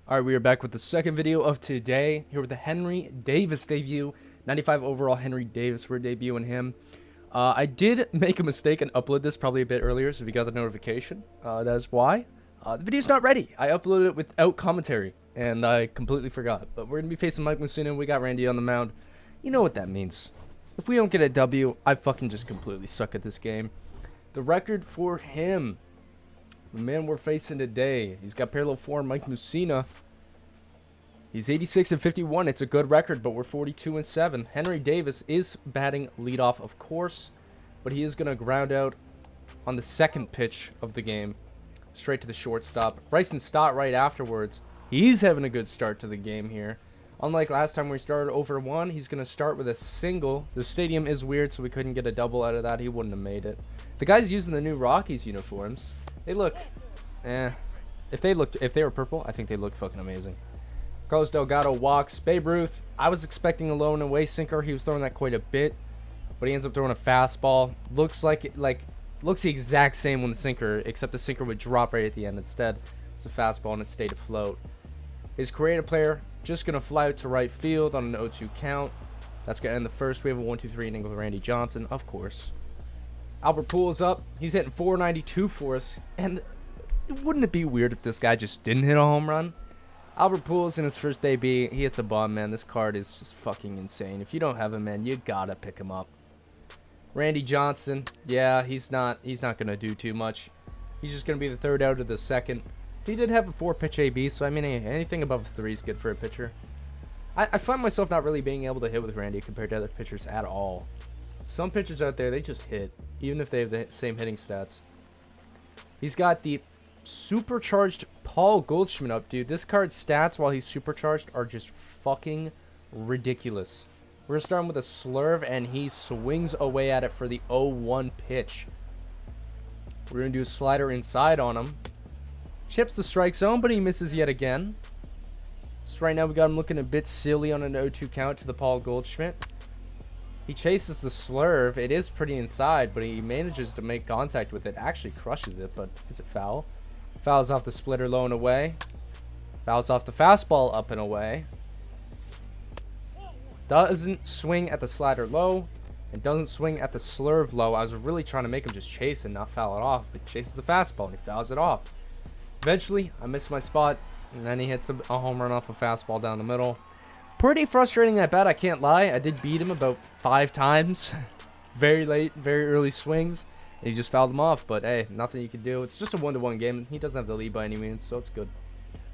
Alright, we are back with the second video of today, here with the Henry Davis debut. 95 overall Henry Davis, we're debuting him. I did make a mistake and upload this probably a bit earlier, so if you got the notification, that is why. The video's not ready. I uploaded it without commentary, and I completely forgot. But we're going to be facing Mike Mussina, we got Randy on the mound. You know what that means. If we don't get a W, I fucking just completely suck at this game. The record for him, the man we're facing today, he's got parallel 4, Mike Mussina. He's 86 and 51. It's a good record, but we're 42 and 7. Henry Davis is batting leadoff, of course, but he is going to ground out on the second pitch of the game, straight to the shortstop. Bryson Stott right afterwards. He's having a good start to the game here. Unlike last time we started over 1, he's going to start with a single. The stadium is weird, so we couldn't get a double out of that. He wouldn't have made it. The guys using the new Rockies uniforms, they look, if they were purple, I think they look fucking amazing. Carlos Delgado walks. Babe Ruth, I was expecting a low and away sinker. He was throwing that quite a bit, but he ends up throwing a fastball. Looks looks the exact same when the sinker, except the sinker would drop right at the end. Instead, it's a fastball and it stayed afloat. His creative player just gonna fly out to right field on an 0-2 count. That's gonna end the first. We have a 1-2-3 inning with Randy Johnson, of course. Albert Pujols up. He's hitting 492 for us, and wouldn't it be weird if this guy just didn't hit a home run? Albert Pujols in his first AB, he hits a bomb, man. This card is just fucking insane. If you don't have him, man, you gotta pick him up. Randy Johnson, yeah, he's not gonna do too much. He's just gonna be the third out of the second. He did have a 4-pitch AB, so I mean, anything above 3 is good for a pitcher. I find myself not really being able to hit with Randy compared to other pitchers at all. Some pitchers out there, they just hit, even if they have the same hitting stats. He's got the supercharged Paul Goldschmidt up, dude. This card's stats while he's supercharged are just fucking ridiculous. We're starting with a slurve, and he swings away at it for the 0-1 pitch. We're going to do a slider inside on him. Chips the strike zone, but he misses yet again. So right now we got him looking a bit silly on an 0-2 count to the Paul Goldschmidt. He chases the slurve. It is pretty inside, but he manages to make contact with it. Actually crushes it, but it's a foul. Fouls off the splitter low and away. Fouls off the fastball up and away. Doesn't swing at the slider low. And doesn't swing at the slurve low. I was really trying to make him just chase and not foul it off. But he chases the fastball and he fouls it off. Eventually, I miss my spot. And then he hits a home run off a fastball down the middle. Pretty frustrating at bat, I can't lie. I did beat him about 5 times. Very late, very early swings. And he just fouled him off, but hey, nothing you can do. It's just a 1-1 game. He doesn't have the lead by any means, so it's good.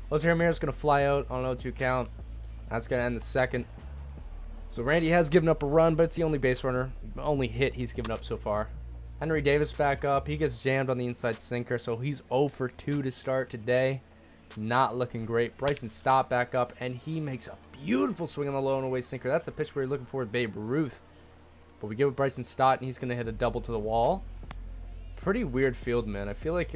Jose Ramirez going to fly out on an 0-2 count. That's going to end the second. So Randy has given up a run, but it's the only base runner. The only hit he's given up so far. Henry Davis back up. He gets jammed on the inside sinker, so he's 0 for 2 to start today. Not looking great. Bryson Stott back up, and he makes a beautiful swing on the low and away sinker. That's the pitch we were looking for with Babe Ruth. But we give it Bryson Stott, and he's going to hit a double to the wall. Pretty weird field, man. I feel like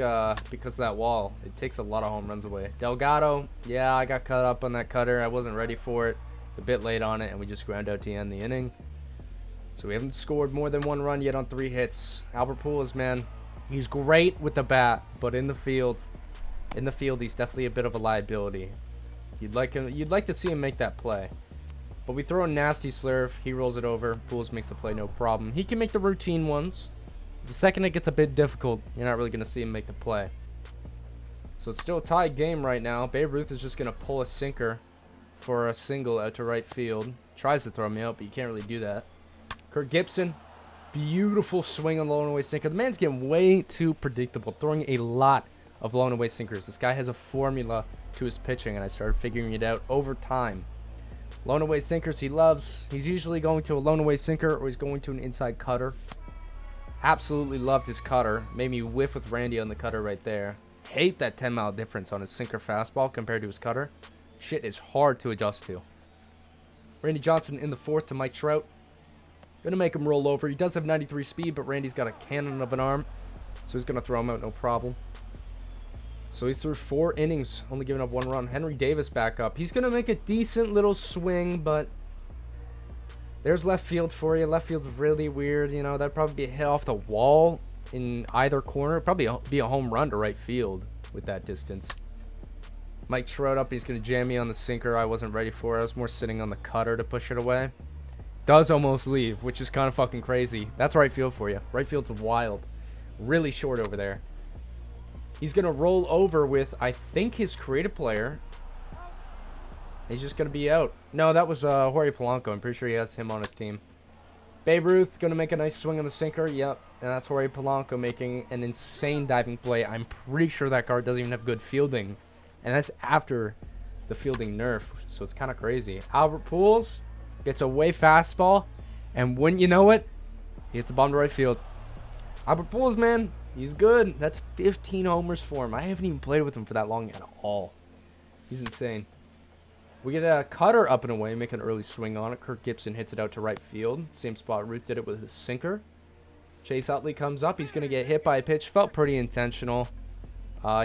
because of that wall, it takes a lot of home runs away. Delgado, yeah, I got cut up on that cutter. I wasn't ready for it. A bit late on it, and we just ground out to end the inning. So we haven't scored more than 1 run yet on 3 hits. Albert Pujols, man, he's great with the bat, but in the field, he's definitely a bit of a liability. You'd like to see him make that play. But we throw a nasty slurve. He rolls it over. Pujols makes the play, no problem. He can make the routine ones. The second it gets a bit difficult, you're not really going to see him make the play. So it's still a tied game right now. Babe Ruth is just going to pull a sinker for a single out to right field. Tries to throw me out, but you can't really do that. Kirk Gibson, beautiful swing on the low and away sinker. The man's getting way too predictable, throwing a lot of low and away sinkers. This guy has a formula to his pitching, and I started figuring it out over time. Low and away sinkers he loves. He's usually going to a low and away sinker, or he's going to an inside cutter. Absolutely loved his cutter. Made me whiff with Randy on the cutter right there. Hate that 10-mile difference on his sinker fastball compared to his cutter. Shit is hard to adjust to. Randy Johnson in the 4th to Mike Trout. Gonna make him roll over. He does have 93 speed, but Randy's got a cannon of an arm, so he's gonna throw him out, no problem. So he's through 4 innings, only giving up 1 run. Henry Davis back up. He's gonna make a decent little swing, but there's left field for you. Left field's really weird, you know. That'd probably be a hit off the wall in either corner. Probably be a home run to right field with that distance. Mike Trout up. He's going to jam me on the sinker. I wasn't ready for it. I was more sitting on the cutter to push it away. Does almost leave, which is kind of fucking crazy. That's right field for you. Right field's wild. Really short over there. He's going to roll over with, I think, his creative player. He's just going to be out. No, that was Jorge Polanco. I'm pretty sure he has him on his team. Babe Ruth going to make a nice swing on the sinker. Yep. And that's Jorge Polanco making an insane diving play. I'm pretty sure that card doesn't even have good fielding. And that's after the fielding nerf. So it's kind of crazy. Albert Pujols gets a way fastball. And wouldn't you know it, he hits a bomb to right field. Albert Pujols, man, he's good. That's 15 homers for him. I haven't even played with him for that long at all. He's insane. We get a cutter up and away, make an early swing on it. Kirk Gibson hits it out to right field. Same spot Ruth did it with his sinker. Chase Utley comes up. He's going to get hit by a pitch. Felt pretty intentional.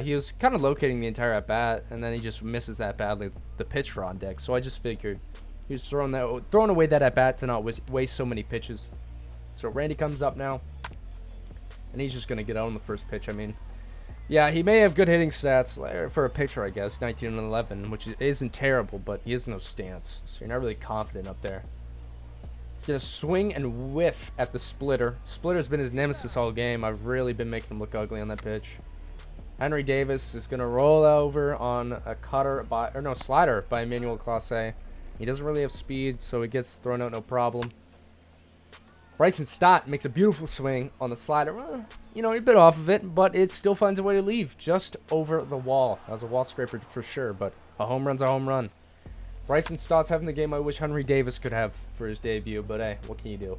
He was kind of locating the entire at-bat, and then he just misses that badly. The pitch were on deck, so I just figured he was throwing away that at-bat to not waste so many pitches. So Randy comes up now, and he's just going to get out on the first pitch. I mean, yeah, he may have good hitting stats for a pitcher, I guess, 19 and 11, which isn't terrible, but he has no stance, so you're not really confident up there. He's going to swing and whiff at the splitter. Splitter's been his nemesis all game. I've really been making him look ugly on that pitch. Henry Davis is going to roll over on a slider by Emmanuel Clase. He doesn't really have speed, so he gets thrown out no problem. Bryson Stott makes a beautiful swing on the slider. Well, you know, he bit off of it, but it still finds a way to leave just over the wall. That was a wall scraper for sure, but a home run's a home run. Bryson Stott's having the game I wish Henry Davis could have for his debut, but hey, what can you do?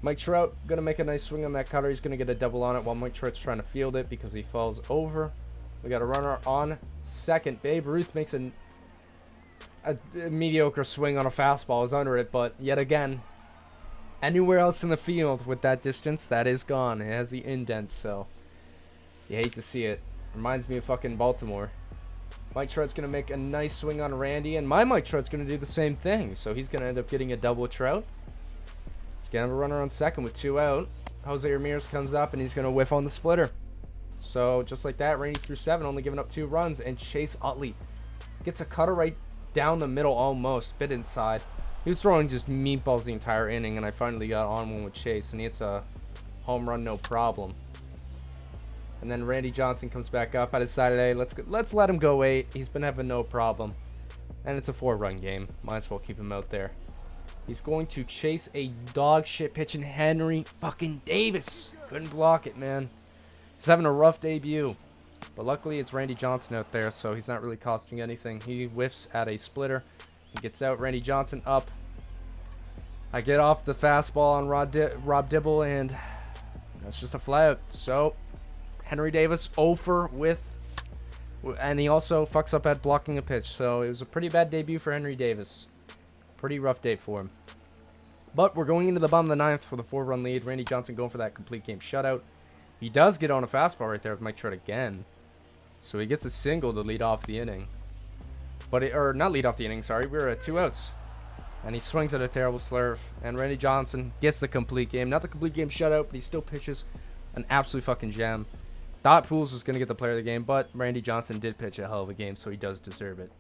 Mike Trout going to make a nice swing on that cutter. He's going to get a double on it while Mike Trout's trying to field it because he falls over. We got a runner on second. Babe Ruth makes a mediocre swing on a fastball. Is under it, but yet again, anywhere else in the field with that distance, that is gone. It has the indent, so you hate to see it. Reminds me of fucking Baltimore. Mike Trout's going to make a nice swing on Randy, and my Mike Trout's going to do the same thing. So he's going to end up getting a double Trout. He's going to have a runner on second with 2 out. Jose Ramirez comes up, and he's going to whiff on the splitter. So just like that, Randy's through 7, only giving up 2 runs, and Chase Utley gets a cutter right down the middle almost, bit inside. He was throwing just meatballs the entire inning, and I finally got on one with Chase, and he hits a home run, no problem. And then Randy Johnson comes back up. I decided, hey, let's let him go 8. He's been having no problem. And it's a 4-run game. Might as well keep him out there. He's going to chase a dog shit pitch in Henry fucking Davis. Couldn't block it, man. He's having a rough debut. But luckily, it's Randy Johnson out there, so he's not really costing anything. He whiffs at a splitter. He gets out. Randy Johnson up. I get off the fastball on Rob Dibble, and that's just a fly out. So, Henry Davis 0 for with, and he also fucks up at blocking a pitch. So, it was a pretty bad debut for Henry Davis. Pretty rough day for him. But we're going into the bottom of the 9th for the 4-run lead. Randy Johnson going for that complete game shutout. He does get on a fastball right there with Mike Trout again. So he gets a single to lead off the inning. Or not lead off the inning, sorry. We're at 2 outs. And he swings at a terrible slurve. And Randy Johnson gets the complete game. Not the complete game shutout, but he still pitches an absolute fucking gem. Thought Pujols was going to get the player of the game, but Randy Johnson did pitch a hell of a game, so he does deserve it.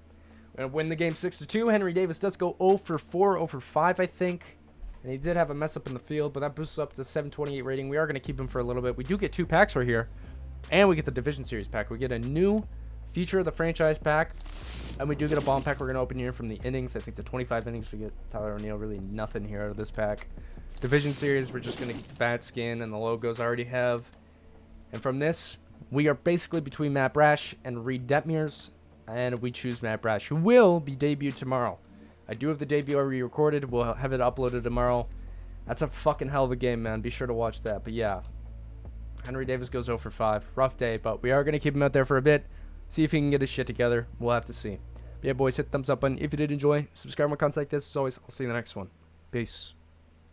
And win the game 6-2. Henry Davis does go 0 for 4, 0 for 5, I think. And he did have a mess up in the field, but that boosts up to 728 rating. We are going to keep him for a little bit. We do get 2 packs right here. And we get the Division Series pack. We get a new Future of the Franchise pack. And we do get a bomb pack we're going to open here from the innings. I think the 25 innings we get Tyler O'Neill. Really nothing here out of this pack. Division Series, we're just going to get bat skin and the logos I already have. And from this, we are basically between Matt Brash and Reed Detmers. And we choose Matt Brash, who will be debuted tomorrow. I do have the debut already recorded. We'll have it uploaded tomorrow. That's a fucking hell of a game, man. Be sure to watch that. But yeah, Henry Davis goes 0 for 5. Rough day, but we are going to keep him out there for a bit. See if he can get his shit together. We'll have to see. But yeah, boys, hit the thumbs up button if you did enjoy. Subscribe to my content like this. As always, I'll see you in the next one. Peace.